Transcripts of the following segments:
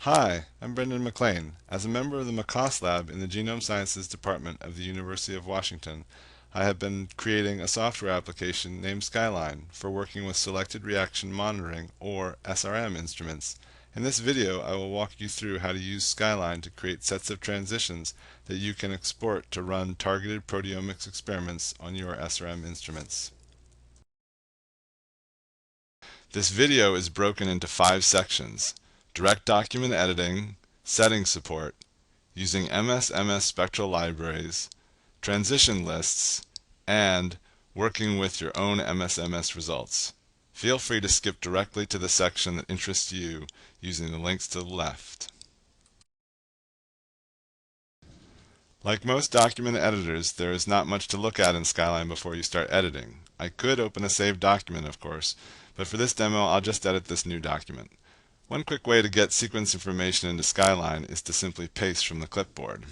Hi, I'm Brendan McLean. As a member of the McCoss Lab in the Genome Sciences Department of the University of Washington, I have been creating a software application named Skyline for working with selected reaction monitoring, or SRM, instruments. In this video, I will walk you through how to use Skyline to create sets of transitions that you can export to run targeted proteomics experiments on your SRM instruments. This video is broken into 5 sections: direct document editing, setting support, using MS spectral libraries, transition lists, and working with your own MS results. Feel free to skip directly to the section that interests you using the links to the left. Like most document editors, there is not much to look at in Skyline before you start editing. I could open a saved document, of course, but for this demo I'll just edit this new document. One quick way to get sequence information into Skyline is to simply paste from the clipboard.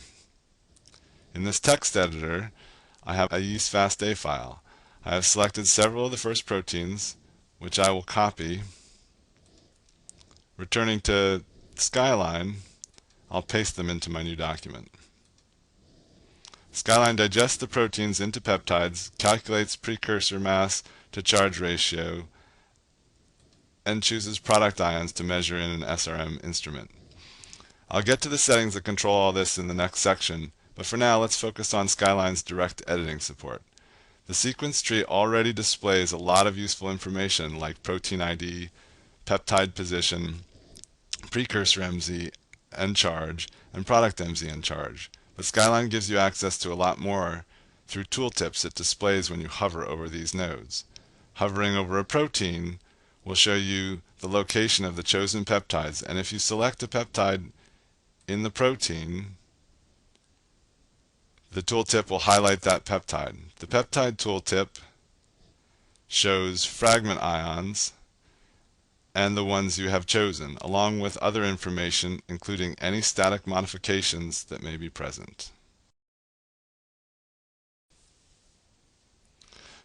In this text editor, I have a yeast FASTA file. I have selected several of the first proteins, which I will copy. Returning to Skyline, I'll paste them into my new document. Skyline digests the proteins into peptides, calculates precursor mass to charge ratio, and chooses product ions to measure in an SRM instrument. I'll get to the settings that control all this in the next section, but for now let's focus on Skyline's direct editing support. The sequence tree already displays a lot of useful information like protein ID, peptide position, precursor MZ and charge, and product MZ and charge. But Skyline gives you access to a lot more through tooltips it displays when you hover over these nodes. Hovering over a protein will show you the location of the chosen peptides, and if you select a peptide in the protein, the tooltip will highlight that peptide. The peptide tooltip shows fragment ions and the ones you have chosen, along with other information including any static modifications that may be present.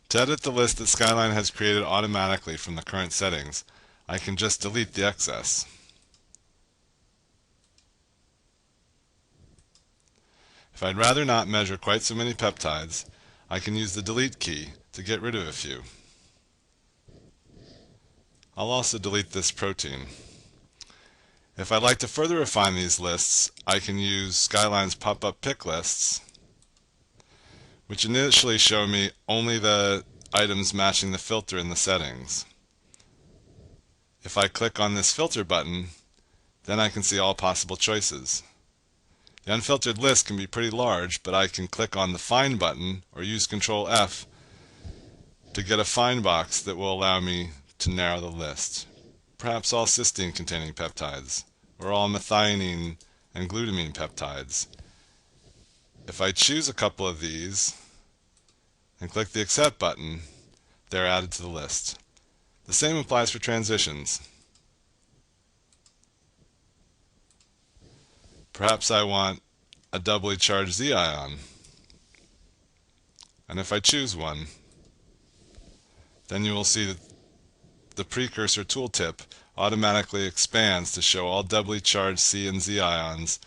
To edit the list that Skyline has created automatically from the current settings, I can just delete the excess. If I'd rather not measure quite so many peptides, I can use the delete key to get rid of a few. I'll also delete this protein. If I'd like to further refine these lists, I can use Skyline's pop-up pick lists, which initially show me only the items matching the filter in the settings. If I click on this filter button, then I can see all possible choices. The unfiltered list can be pretty large, but I can click on the Find button or use Control F to get a find box that will allow me to narrow the list. Perhaps all cysteine containing peptides, or all methionine and glutamine peptides. If I choose a couple of these and click the Accept button, they're added to the list. The same applies for transitions. Perhaps I want a doubly charged Z ion, and if I choose one, then you will see that the precursor tooltip automatically expands to show all doubly charged C and Z ions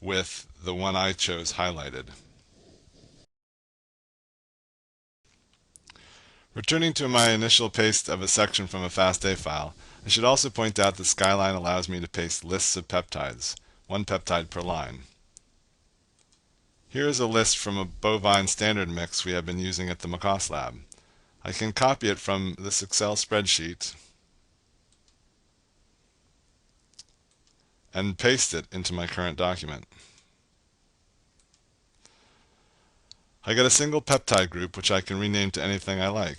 with the one I chose highlighted. Returning to my initial paste of a section from a FASTA file, I should also point out that Skyline allows me to paste lists of peptides, one peptide per line. Here is a list from a bovine standard mix we have been using at the McCoss Lab. I can copy it from this Excel spreadsheet and paste it into my current document. I get a single peptide group which I can rename to anything I like.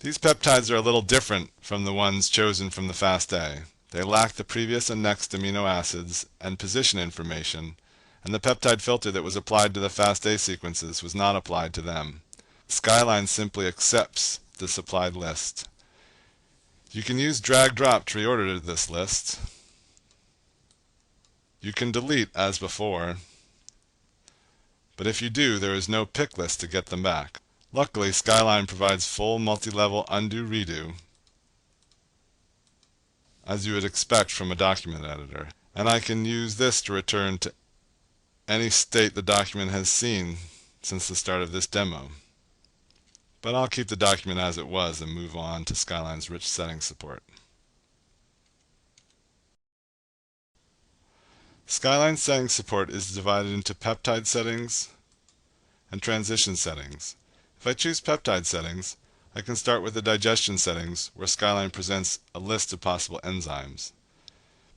These peptides are a little different from the ones chosen from the FASTA. They lack the previous and next amino acids and position information, and the peptide filter that was applied to the FASTA sequences was not applied to them. Skyline simply accepts this applied list. You can use drag-drop to reorder this list. You can delete as before, but if you do, there is no pick list to get them back. Luckily, Skyline provides full multi-level undo-redo, as you would expect from a document editor, and I can use this to return to any state the document has seen since the start of this demo. But I'll keep the document as it was and move on to Skyline's rich settings support. Skyline settings support is divided into peptide settings and transition settings. If I choose peptide settings, I can start with the digestion settings, where Skyline presents a list of possible enzymes.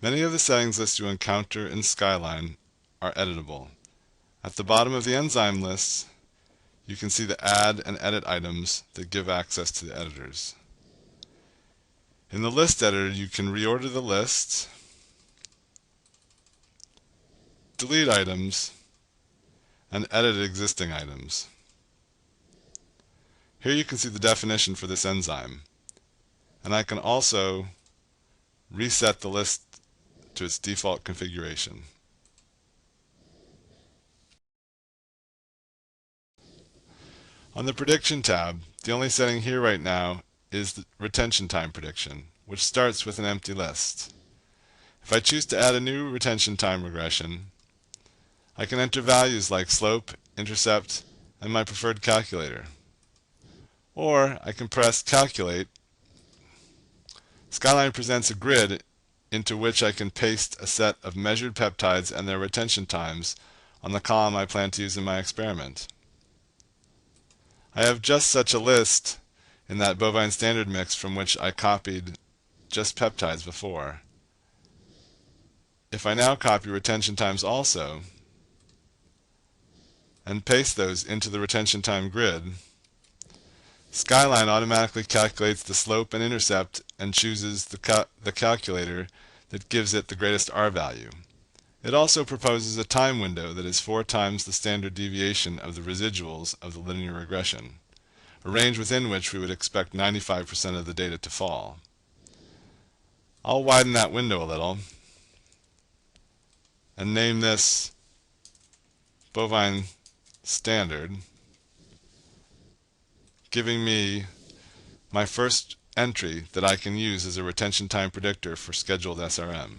Many of the settings lists you encounter in Skyline are editable. At the bottom of the enzyme lists, you can see the add and edit items that give access to the editors. In the list editor, you can reorder the list, delete items, and edit existing items. Here you can see the definition for this enzyme, and I can also reset the list to its default configuration. On the Prediction tab, the only setting here right now is the retention time prediction, which starts with an empty list. If I choose to add a new retention time regression, I can enter values like slope, intercept, and my preferred calculator. Or I can press Calculate. Skyline presents a grid into which I can paste a set of measured peptides and their retention times on the column I plan to use in my experiment. I have just such a list in that bovine standard mix from which I copied just peptides before. If I now copy retention times also and paste those into the retention time grid, Skyline automatically calculates the slope and intercept and chooses the calculator that gives it the greatest R value. It also proposes a time window that is 4 times the standard deviation of the residuals of the linear regression, a range within which we would expect 95% of the data to fall. I'll widen that window a little and name this bovine standard, giving me my first entry that I can use as a retention time predictor for scheduled SRM.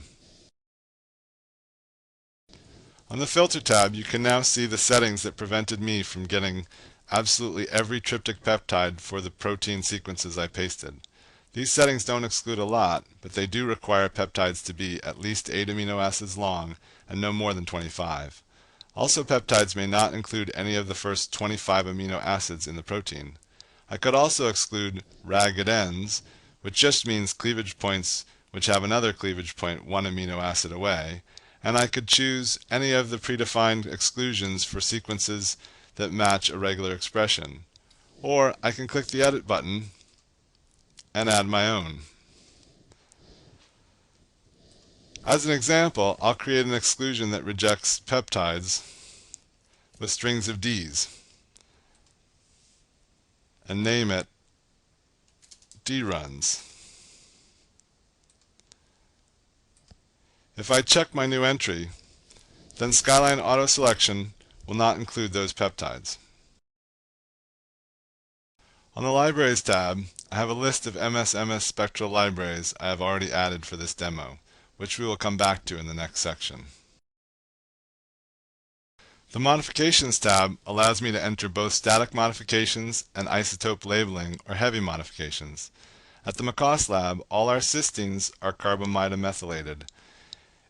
On the Filter tab, you can now see the settings that prevented me from getting absolutely every tryptic peptide for the protein sequences I pasted. These settings don't exclude a lot, but they do require peptides to be at least 8 amino acids long and no more than 25. Also, peptides may not include any of the first 25 amino acids in the protein. I could also exclude ragged ends, which just means cleavage points which have another cleavage point 1 amino acid away, and I could choose any of the predefined exclusions for sequences that match a regular expression. Or I can click the Edit button and add my own. As an example, I'll create an exclusion that rejects peptides with strings of Ds and name it D-runs. If I check my new entry, then Skyline Auto Selection will not include those peptides. On the Libraries tab, I have a list of MS spectral libraries I have already added for this demo, which we will come back to in the next section. The Modifications tab allows me to enter both static modifications and isotope labeling or heavy modifications. At the McCoss lab, all our cysteines are carbamida-methylated.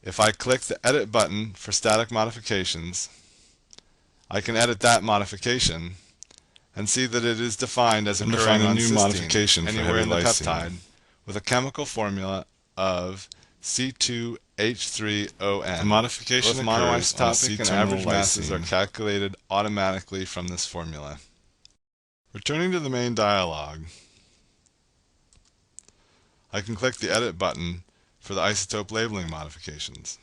If I click the Edit button for static modifications, I can edit that modification and see that it is defined as occurring on cysteine modification anywhere in the peptide with a chemical formula of C2H3ON. The modification Both occurs on monoisotopic and C-terminal average masses are lysine. calculated automatically from this formula. Returning to the main dialog, I can click the Edit button for the isotope labeling modifications.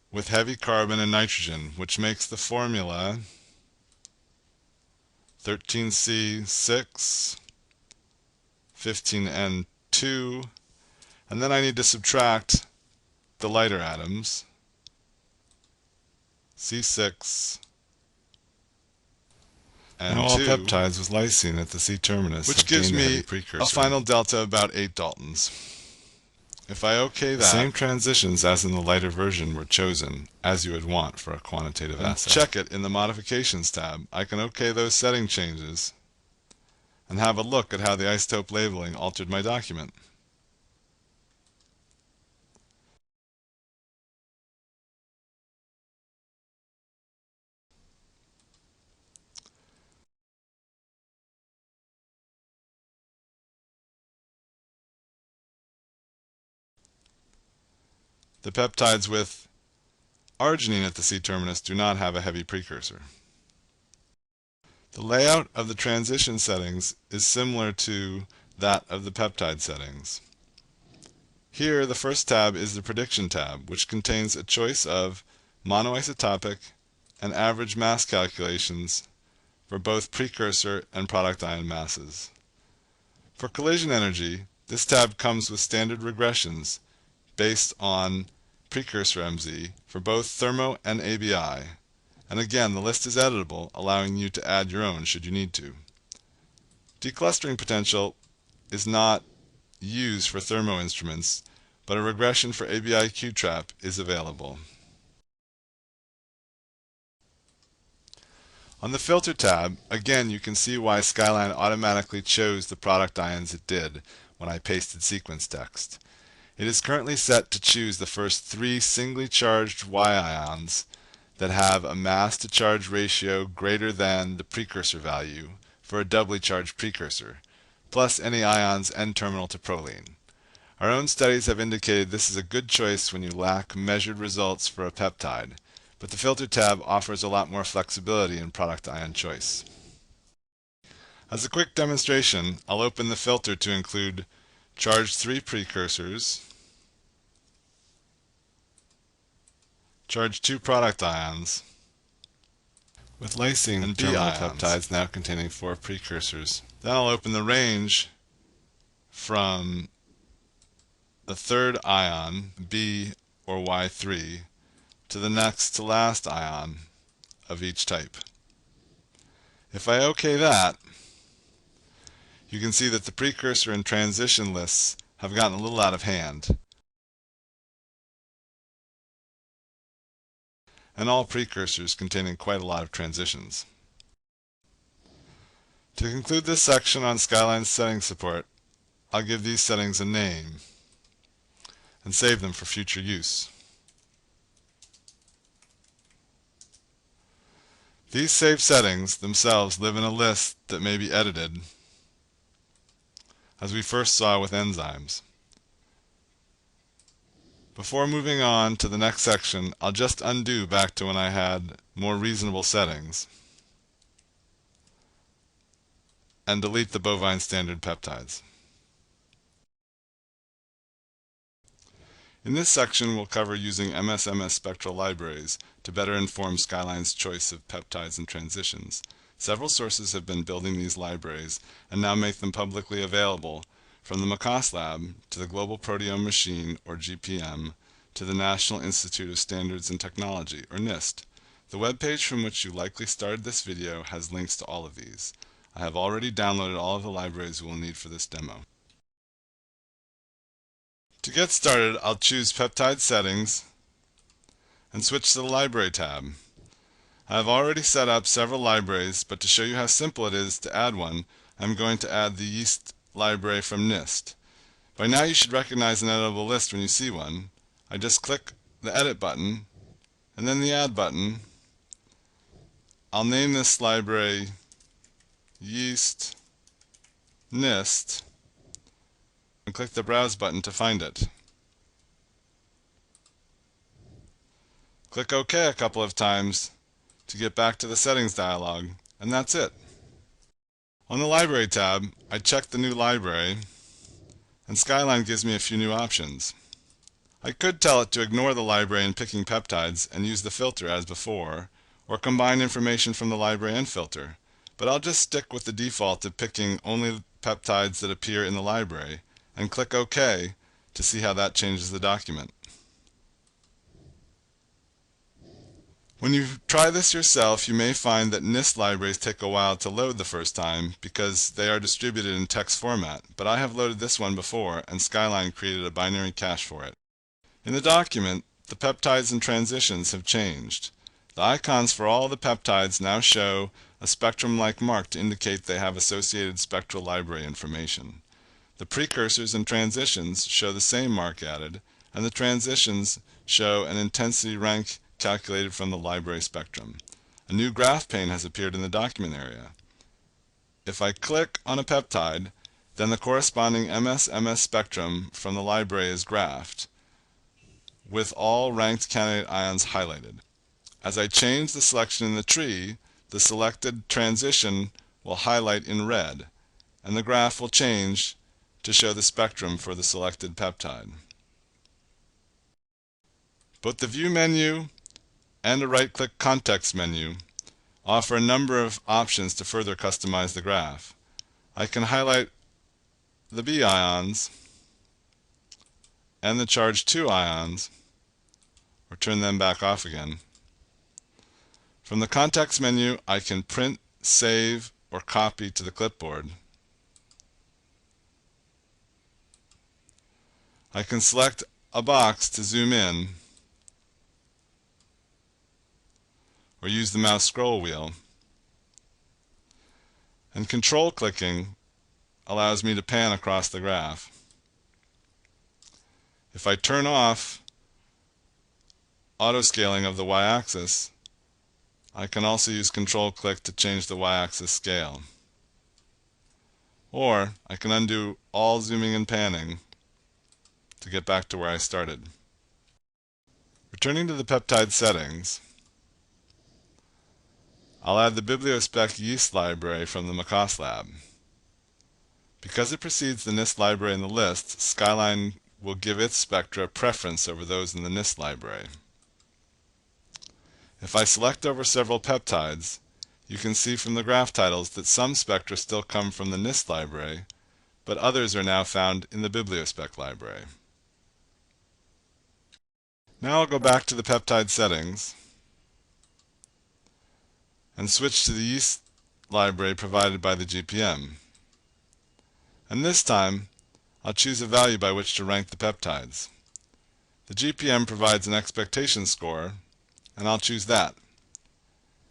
With heavy carbon and nitrogen, which makes the formula 13C6, 15N2, and then I need to subtract the lighter atoms, C6 and Now all 2, peptides with lysine at the C-terminus which have gives gained a me heavy precursor. a final delta of about 8 Daltons. If I OK The that, same transitions as in the lighter version were chosen, as you would want for a quantitative and assay. check it in the Modifications tab, I can OK those setting changes and have a look at how the isotope labeling altered my document. The peptides with arginine at the C-terminus do not have a heavy precursor. The layout of the transition settings is similar to that of the peptide settings. Here, the first tab is the prediction tab, which contains a choice of monoisotopic and average mass calculations for both precursor and product ion masses. For collision energy, this tab comes with standard regressions based on precursor MZ for both thermo and ABI. And again, the list is editable, allowing you to add your own should you need to. Declustering potential is not used for thermo instruments, but a regression for ABI Q-trap is available. On the Filter tab, again you can see why Skyline automatically chose the product ions it did when I pasted sequence text. It is currently set to choose the first 3 singly charged Y ions that have a mass to charge ratio greater than the precursor value for a doubly charged precursor, plus any ions N-terminal to proline. Our own studies have indicated this is a good choice when you lack measured results for a peptide, but the Filter tab offers a lot more flexibility in product ion choice. As a quick demonstration, I'll open the filter to include charged 3 precursors, charged 2 product ions, with lysine and B terminal ions. peptides now containing 4 precursors. Then I'll open the range from the third ion, B or Y3, to the next to last ion of each type. If I OK that, you can see that the precursor and transition lists have gotten a little out of hand, and all precursors containing quite a lot of transitions. To conclude this section on Skyline's setting support, I'll give these settings a name and save them for future use. These saved settings themselves live in a list that may be edited, as we first saw with enzymes. Before moving on to the next section, I'll just undo back to when I had more reasonable settings and delete the bovine standard peptides. In this section, we'll cover using MS-MS spectral libraries to better inform Skyline's choice of peptides and transitions. Several sources have been building these libraries and now make them publicly available, from the McCoss Lab to the Global Proteome Machine, or GPM, to the National Institute of Standards and Technology, or NIST. The web page from which you likely started this video has links to all of these. I have already downloaded all of the libraries we will need for this demo. To get started, I'll choose Peptide Settings and switch to the Library tab. I have already set up several libraries, but to show you how simple it is to add one, I'm going to add the yeast library from NIST. By now you should recognize an editable list when you see one. I just click the Edit button and then the Add button. I'll name this library Yeast NIST and click the Browse button to find it. Click OK a couple of times to get back to the Settings dialog, and that's it. On the Library tab, I check the new library, and Skyline gives me a few new options. I could tell it to ignore the library in picking peptides and use the filter as before, or combine information from the library and filter, but I'll just stick with the default of picking only peptides that appear in the library and click OK to see how that changes the document. When you try this yourself, you may find that NIST libraries take a while to load the first time because they are distributed in text format, but I have loaded this one before and Skyline created a binary cache for it. In the document, the peptides and transitions have changed. The icons for all the peptides now show a spectrum-like mark to indicate they have associated spectral library information. The precursors and transitions show the same mark added, and the transitions show an intensity rank calculated from the library spectrum. A new graph pane has appeared in the document area. If I click on a peptide, then the corresponding MS-MS spectrum from the library is graphed, with all ranked candidate ions highlighted. As I change the selection in the tree, the selected transition will highlight in red, and the graph will change to show the spectrum for the selected peptide. Both the View menu and a right-click Context menu offer a number of options to further customize the graph. I can highlight the B ions and the charge 2 ions, or turn them back off again. From the Context menu, I can print, save, or copy to the clipboard. I can select a box to zoom in, or use the mouse scroll wheel. And control clicking allows me to pan across the graph. If I turn off auto-scaling of the y-axis, I can also use control click to change the y-axis scale. Or I can undo all zooming and panning to get back to where I started. Returning to the peptide settings, I'll add the BiblioSpec yeast library from the McCoss lab. Because it precedes the NIST library in the list, Skyline will give its spectra preference over those in the NIST library. If I select over several peptides, you can see from the graph titles that some spectra still come from the NIST library, but others are now found in the BiblioSpec library. Now I'll go back to the peptide settings and switch to the yeast library provided by the GPM. And this time, I'll choose a value by which to rank the peptides. The GPM provides an expectation score, and I'll choose that.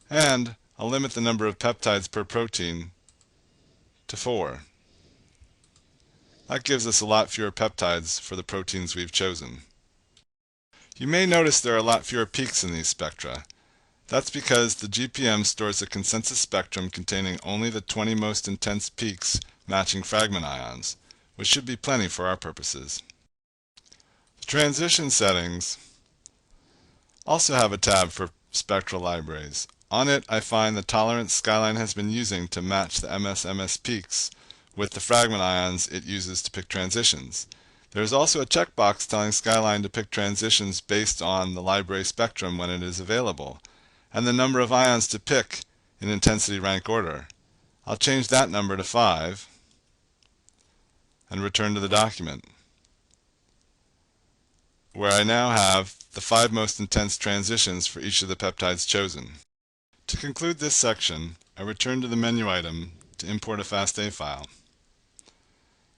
And I'll limit the number of peptides per protein to 4. That gives us a lot fewer peptides for the proteins we've chosen. You may notice there are a lot fewer peaks in these spectra. That's because the GPM stores a consensus spectrum containing only the 20 most intense peaks matching fragment ions, which should be plenty for our purposes. The transition settings also have a tab for spectral libraries. On it, I find the tolerance Skyline has been using to match the MS-MS peaks with the fragment ions it uses to pick transitions. There is also a checkbox telling Skyline to pick transitions based on the library spectrum when it is available, and the number of ions to pick in intensity rank order. I'll change that number to 5 and return to the document, where I now have the 5 most intense transitions for each of the peptides chosen. To conclude this section, I return to the menu item to import a FASTA file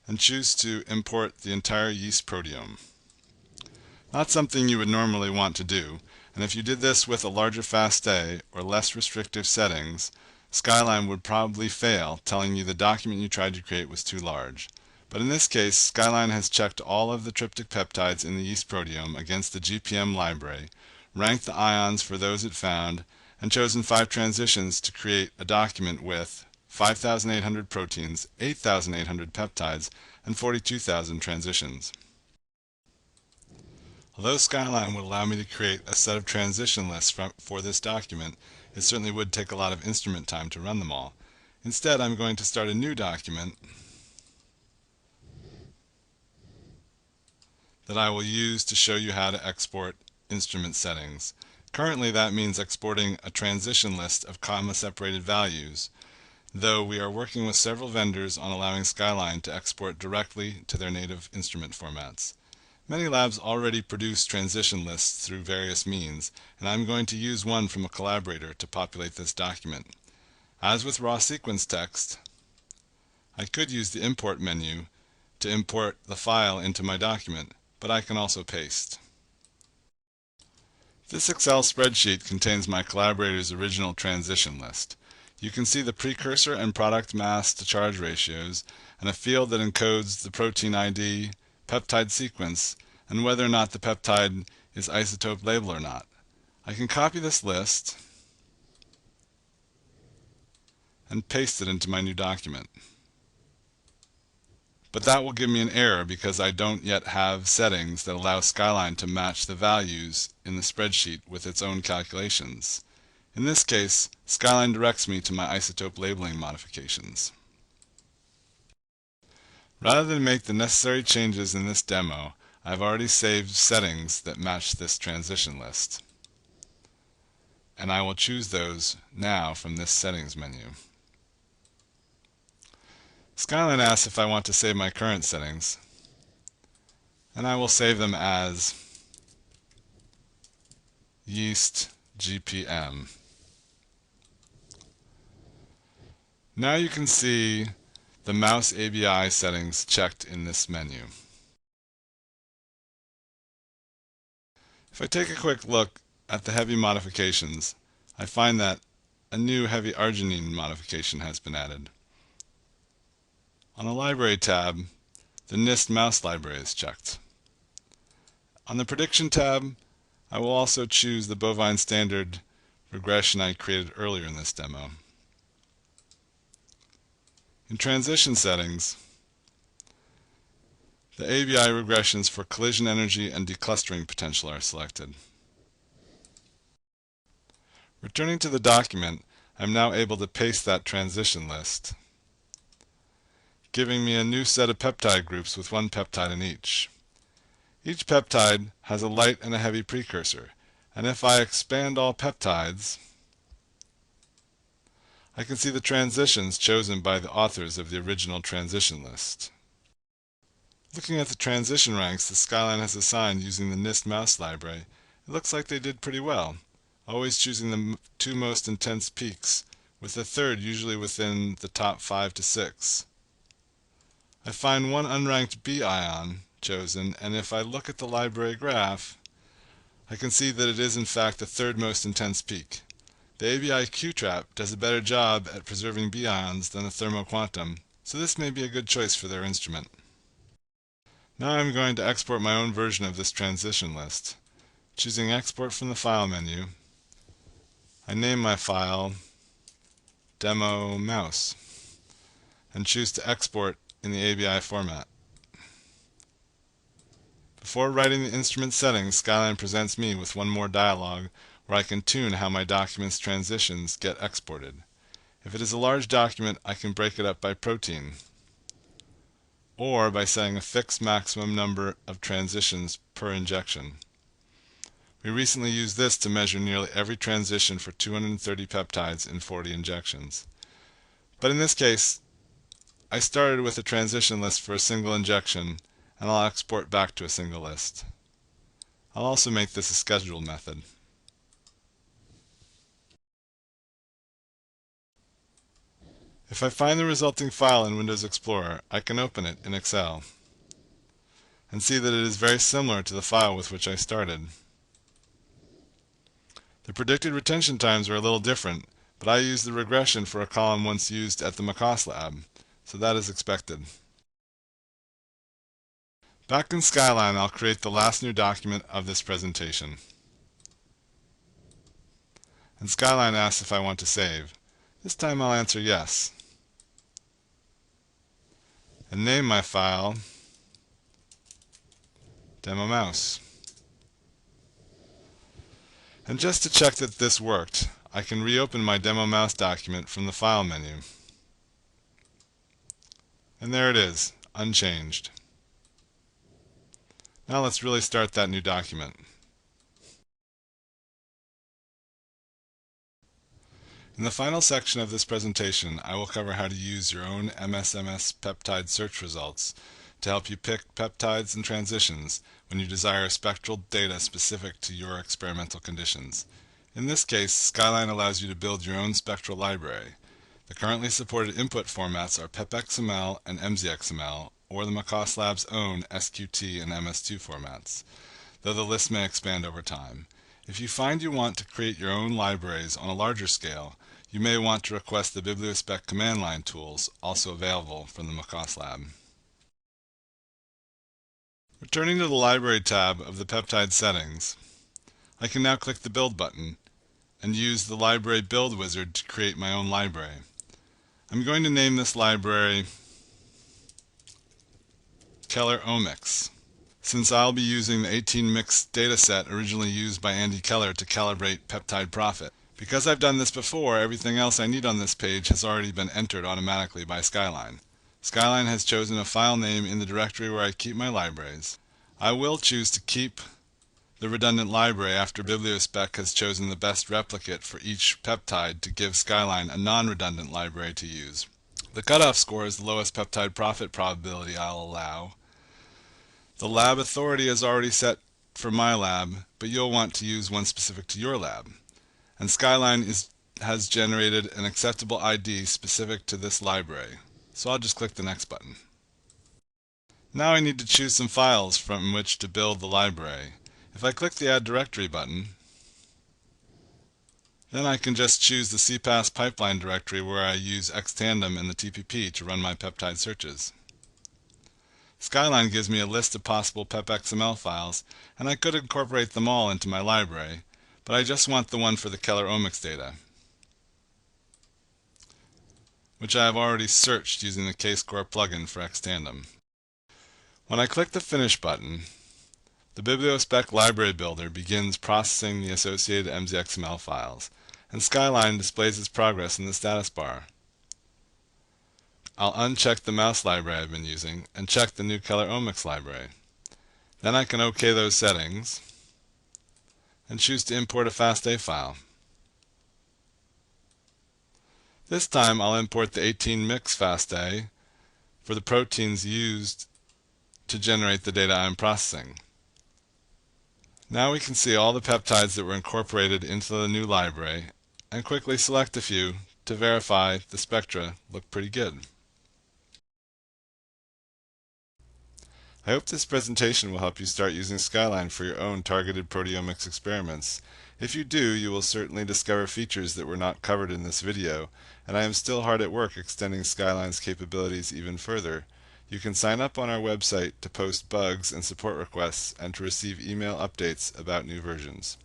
and choose to import the entire yeast proteome. Not something you would normally want to do, and if you did this with a larger FASTA or less restrictive settings, Skyline would probably fail, telling you the document you tried to create was too large. But in this case, Skyline has checked all of the tryptic peptides in the yeast proteome against the GPM library, ranked the ions for those it found, and chosen 5 transitions to create a document with 5,800 proteins, 8,800 peptides, and 42,000 transitions. Although Skyline would allow me to create a set of transition lists for this document, it certainly would take a lot of instrument time to run them all. Instead, I'm going to start a new document that I will use to show you how to export instrument settings. Currently, that means exporting a transition list of comma-separated values though we are working with several vendors on allowing Skyline to export directly to their native instrument formats. Many labs already produce transition lists through various means, and I'm going to use one from a collaborator to populate this document. As with raw sequence text, I could use the import menu to import the file into my document, but I can also paste. This Excel spreadsheet contains my collaborator's original transition list. You can see the precursor and product mass to charge ratios, and a field that encodes the protein ID, peptide sequence, and whether or not the peptide is isotope labeled or not. I can copy this list and paste it into my new document. But that will give me an error because I don't yet have settings that allow Skyline to match the values in the spreadsheet with its own calculations. In this case, Skyline directs me to my isotope labeling modifications. Rather than make the necessary changes in this demo, I've already saved settings that match this transition list, and I will choose those now from this settings menu. Skyline asks if I want to save my current settings, and I will save them as yeast GPM. Now you can see the mouse ABI settings checked in this menu. If I take a quick look at the heavy modifications, I find that a new heavy arginine modification has been added. On the Library tab, the NIST mouse library is checked. On the Prediction tab, I will also choose the bovine standard regression I created earlier in this demo. In Transition Settings, the ABI regressions for collision energy and declustering potential are selected. Returning to the document, I'm now able to paste that transition list, giving me a new set of peptide groups with one peptide in each. Each peptide has a light and a heavy precursor, and if I expand all peptides, I can see the transitions chosen by the authors of the original transition list. Looking at the transition ranks that Skyline has assigned using the NIST mouse library, it looks like they did pretty well, always choosing the two most intense peaks, with the third usually within the top 5 to 6. I find one unranked B ion chosen, and if I look at the library graph, I can see that it is in fact the third most intense peak. The ABI Q-trap does a better job at preserving B ions than the thermoquantum, so this may be a good choice for their instrument. Now I'm going to export my own version of this transition list. Choosing Export from the File menu, I name my file Demo Mouse and choose to export in the ABI format. Before writing the instrument settings, Skyline presents me with one more dialog where I can tune how my document's transitions get exported. If it is a large document, I can break it up by protein, or by setting a fixed maximum number of transitions per injection. We recently used this to measure nearly every transition for 230 peptides in 40 injections. But in this case, I started with a transition list for a single injection, and I'll export back to a single list. I'll also make this a scheduled method. If I find the resulting file in Windows Explorer, I can open it in Excel and see that it is very similar to the file with which I started. The predicted retention times are a little different, but I used the regression for a column once used at the McCoss lab, so that is expected. Back in Skyline, I'll create the last new document of this presentation. And Skyline asks if I want to save. This time I'll answer yes. And name my file Demo Mouse. And just to check that this worked, I can reopen my Demo Mouse document from the File menu. And there it is, unchanged. Now let's really start that new document. In the final section of this presentation, I will cover how to use your own MSMS peptide search results to help you pick peptides and transitions when you desire spectral data specific to your experimental conditions. In this case, Skyline allows you to build your own spectral library. The currently supported input formats are pepxml and mzxml, or the McCoss Lab's own SQT and MS2 formats, though the list may expand over time. If you find you want to create your own libraries on a larger scale, you may want to request the bibliospec command line tools, also available from the McCoss Lab. Returning to the Library tab of the peptide settings, I can now click the Build button and use the Library Build wizard to create my own library. I'm going to name this library Keller Omics, since I'll be using the 18-mix dataset originally used by Andy Keller to calibrate peptide profit. Because I've done this before, everything else I need on this page has already been entered automatically by Skyline. Skyline has chosen a file name in the directory where I keep my libraries. I will choose to keep the redundant library after bibliospec has chosen the best replicate for each peptide to give Skyline a non-redundant library to use. The cutoff score is the lowest peptide profit probability I'll allow. The lab authority is already set for my lab, but you'll want to use one specific to your lab. And Skyline has generated an acceptable ID specific to this library, so I'll just click the Next button. Now I need to choose some files from which to build the library. If I click the Add Directory button, then I can just choose the CPass pipeline directory where I use Xtandem and the TPP to run my peptide searches. Skyline gives me a list of possible pepxml files, and I could incorporate them all into my library, but I just want the one for the Keller Omics data, which I have already searched using the KScore plugin for Xtandem. When I click the Finish button, the bibliospec library builder begins processing the associated mzxml files, and Skyline displays its progress in the status bar. I'll uncheck the mouse library I've been using and check the new Keller Omics library. Then I can OK those settings and choose to import a FASTA file. This time I'll import the 18-mix FASTA for the proteins used to generate the data I'm processing. Now we can see all the peptides that were incorporated into the new library and quickly select a few to verify the spectra look pretty good. I hope this presentation will help you start using Skyline for your own targeted proteomics experiments. If you do, you will certainly discover features that were not covered in this video, and I am still hard at work extending Skyline's capabilities even further. You can sign up on our website to post bugs and support requests and to receive email updates about new versions.